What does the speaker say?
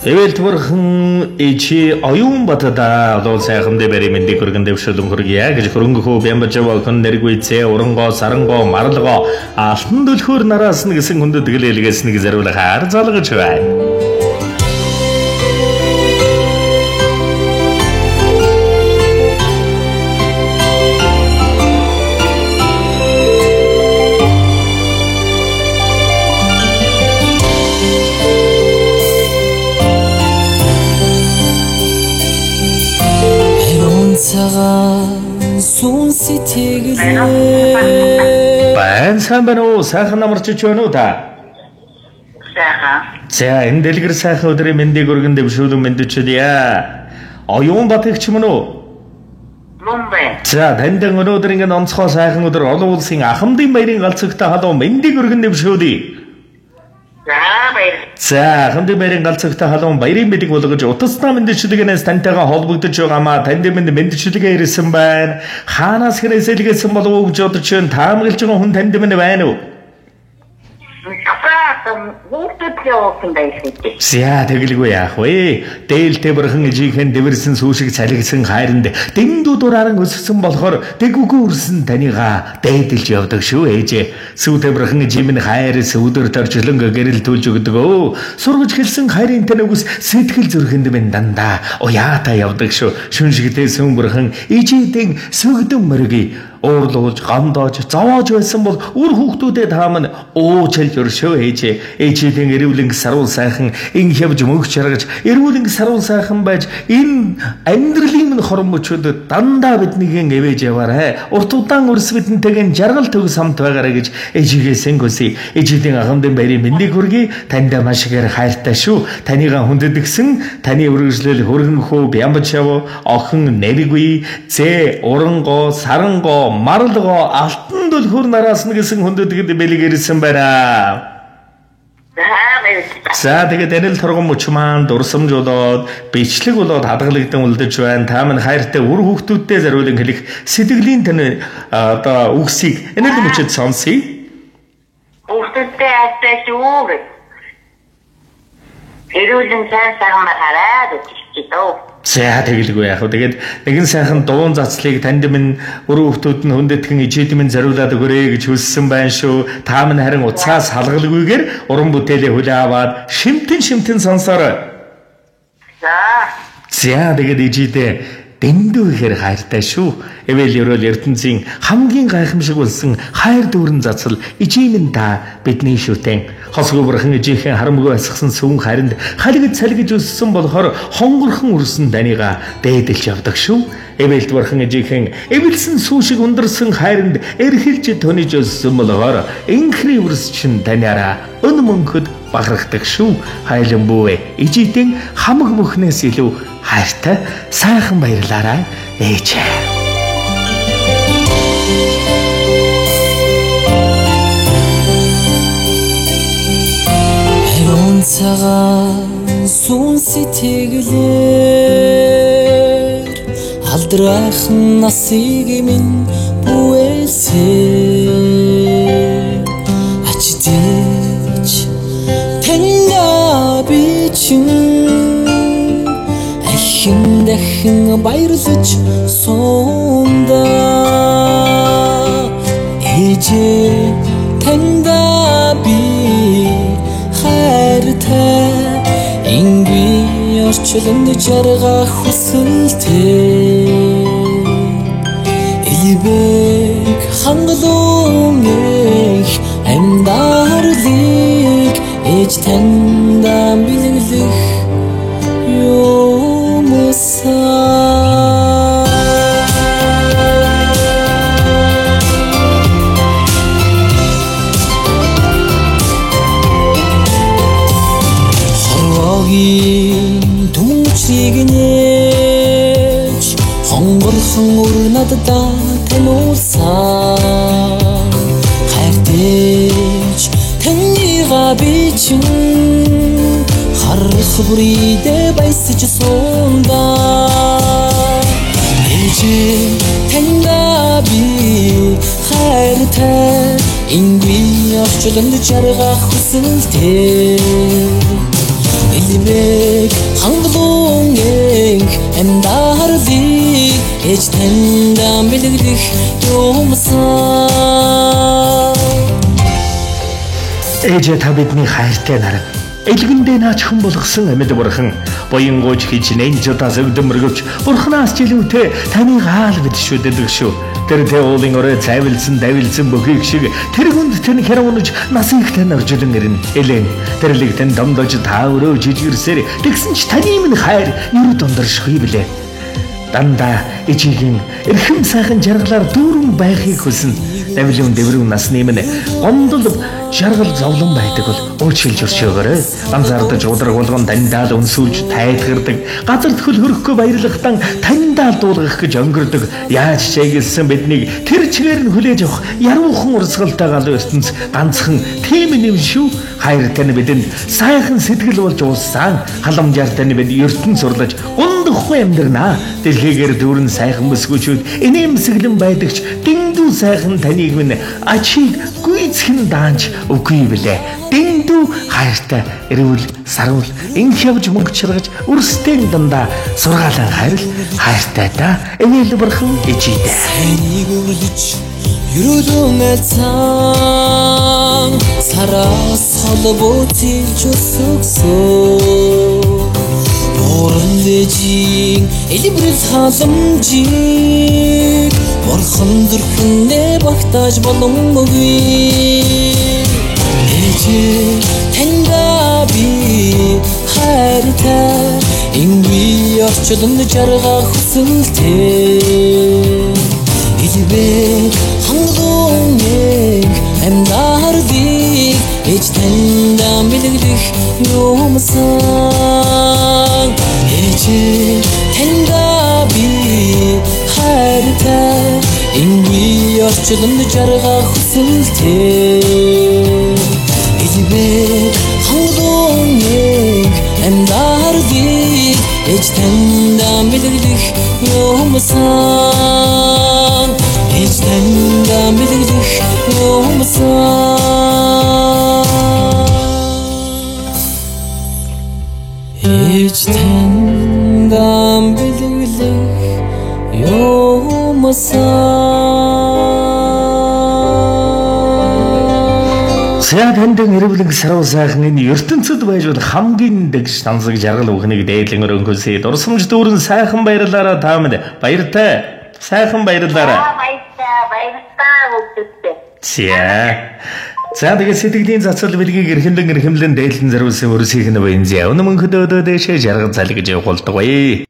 Эвэл төрхөн ичи оюун батада одоо сайхан дэбэри мэндик хүргэн дэвшүүлэн хүргийа гэж хөрөнгөхөө бямбажава хэн нэргүйцээ урангоо сарангоо марлгоо алтан дөлхөр нараас нь гэсэн хүндэд гэлээлгээс нэг зариулахаар залгаж байна. Сун сэтгэлээ Байн сайн байна уу? Сайхан амарч байна уу та? Сайхан. За энэ дэлгэр сайхан өдрийн мэндийг өргөн дэвшүүлэн мэндчилье. Оюун батгч мөн үү? Мумбай. За танд өнөөдөр ингэ онцгой сайхан өдөр олон улсын ахмадын баярын галзагтай халуун мэндийг өргөн дэвшүүлье. За хамтын баярын галзагтай халуун баярын мэдэг болгож утастай мэндчилгээнээс тантайгаа холбогдож байгаамаа танд минь мэндчилгээ ирсэн байна. Хаанаас хэрэг илгээсэн болов уу гэж бодож байна. Таамаглаж байгаа хүн танд минь байна уу? За тэгэлгүй яах вэ? Дээлтэй бурхан ижийнхэн дэвэрсэн сүүшиг цалгисан хайранд дэндүү дурааран өссөн болохоор дэгүгөө үрсэн таныгаа дээдэлж явдаг шүү ээжээ. Сүүтэй бурхан ижимэн хайр сүудэр төрчлөн гэрэл түлж өгдөг өө. Сургаж хэлсэн хайрын танигус сэтгэл зүрхэнд минь дандаа уяата явдаг шүү. Шүншигтэй сүм бурхан ижидэн сүгдэн мөргий уурлуулж гамдоож зовоож байсан бол үр хүүхдүүдэд тааман уучил өршөө ээжээ. Ээжийн эрүүлэн сарвал сайхан ин хявж мөнх чаргаж эрүүлэн сарвал сайхан байж энэ амьдралын минь хорон мөчөд дандаа биднийгэн эвэж яваарэ. Урт удаан өрс бидэнтэйгэн жаргал төгс хамт байгаарэ гэж ээжигээсэн гүсий. Ээжийн ахмадын баярын мэндийг хүргэе. Танд маш их хайртай шүү. Танийгаа хүндэтгсэн таны үргэлжлэл хөргөнхөө бямбачав охин нэргүй зэ уранго саранго марлгоо алтан дөлхөр нараас нь гэсэн хүндэтгэд бэлгэрсэн байна. За тэгээд энэл торгон мөч маань дурсамжуулаад бичлэг болоод хадгалагдсан үлдэж байна. Та минь хайртай үр хүүхдүүдтэй зариулан хэлэх сэтгэлийн тань одоо үгсийг энэл мөчөд сонсъё. Хүүхдүүдтэй айтай шүү. Эрүүлэн сайхан хараад үчигдөө. За тэгэлгүй яах вэ? Тэгээд нэгэн сайхан дуун цацлыг танд минь өрөө хүүхдүүд нь хүндэтгэн ижид минь зариулаад өгөөрэй гэж хүссэн байна шүү. Та минь харин уцаас халгалгүйгээр уран бүтээлээ хүлээ аваад шимтэн сонсоорой. За тэгээд ижидээ дэндүү ихээр хайртай шүү. Эвэл ерөөл ертөнцийн хамгийн гайхамшиг болсон хайр дүүрэн зацал ижийн та бидний шүтэн хосгоо бурхан ижийнхэн харамгүй асгсан сүн хайранд халигд салгиж өссөн болохоор хонгорхон үрсэн танига дээдэлж явдаг шүү. Эвэл бурхан ижийнхэн эвэлсэн сүүшиг ундарсан хайранд эрхэлж тониж өссөн болохоор инхри үрсчин таниараа өн мөнхөд бахархдаг шүү. Хайлан бүүвэ ижидэн хамаг мөхнөөс илүү хайртай сайхан баярлаарай ээжээ. Цагаан сүн сэтгэлээр алдрайхан насыг минь бүэлсээ ачдич таньда бичин ахин дахин баярлаж сонда ээжээ таньда би ингүй орчлонд жаргах хүсэлтэй илбэг хангалуун их амьдаарлыг ээж танда бэлгэлэх юмсаа түмчигнэж хонгорхон өрнаддаа тануулсан хайртэж таныга бичин харах бүрийдэ баясаж сунда ээжээ танда би хайртай ингүй орчлонд жаргах хүсэлтэй илбэг амьдаралыг ээж таньдаа бэлгэлэх юмсан. Ээж та бидний хайртай наран. Элгэндээ наач хүн болгосон амьд бурхан буянгууч хичнээн чудаас өгдөмөргөвч бурханаас жилүүтэй таныг хаал гэж шүдэдэг шүү. Тэр уулын орой цайвилсан давилсан бүхийг шиг тэр хүнд тэн хэрвнэж насыг тань оржлон ирнэ. Элэн тэрлэг тань домдож та өрөө жижигэрсээр тэгсэн ч таны минь хайр юу дондаршгүй билээ. Дандаа ичигийн эрхэм сайхан жаргалаар дүүрэн байхыг хүснэ. Давилын дэврэн насны минь гомдол жаргал зовлон байдаг бол уучлж өршөөгөөрэй. Ганцаардаж удраг болгон таньдаал өнсүүлж тайлгардаг. Газар төхөл хөрөхгүй баярлахтан таньдаал дуулгах гэж өнгөрдөг. Яаж чиглэсэн биднийг тэр чигээр нь хүлээж авах яруухан урсгалтай гал ертөнц ганцхан тийм нэм шүү. Хайр тань бидэнд сайхан сэтгэл болж ууссан. Халамжаар тань бид ертөнц сурлаж гондохгүй амьдрнаа. Дэлхийгээр дүүрэн сайхан бүсгүүчүүд инээмсэглэн байдагч дэндүү сайхан таныг минь ачиг гүйцхэн даанч үгүй билээ. Дэндүү хайртай эрүүл сарвал инх явж мөнгө чиргаж өрсдийн дандаа сургаалan хайрл хайртай та эвэл бурхан ичидэ. Энийг өрлөж юрөлөн ацсан сараас холбоотилж өсөксөө Борон дэжин элибрэл халамжийг Борхон дөрхнээ багтааж боломгүй Ээжээ таньдаа би хайртай Ингүй орчлонд жаргах хүсэлтэй Элибрэл хангалтыг амьдаралыг ээж таньдаа бэлгэлэх юмсан Ээжээ таньдаа би хайртай Ингүй орчлонд жаргах хүсэлтэй Элибрэл хангалтыг амьдаралыг ээж таньдаа бэлгэлэх юмсан Ээж таньдаа бэлгэлэх юмсан Ээж таньдаа бэлгэлэх юмсан Сая таньдан эрүүлэн саруу сайхан энэ ертөнцид байж бол хамгийн дэгш тансаг жаргал бүхнийг дээдлэн өрөнгөсэй дурсамж дүүрэн сайхан баярлаараа таамд баяртай сайхан баярлаараа баярлалаа хүүхдтэй. За тэгээд сэтгэлийн цацал бэлгийг эрхэмлэн дээдлэн заруулсан өрсөйх нь бэнзээ өнө мөнхөд өөдөө дэшээ жаргал залгиж явах болдог бай.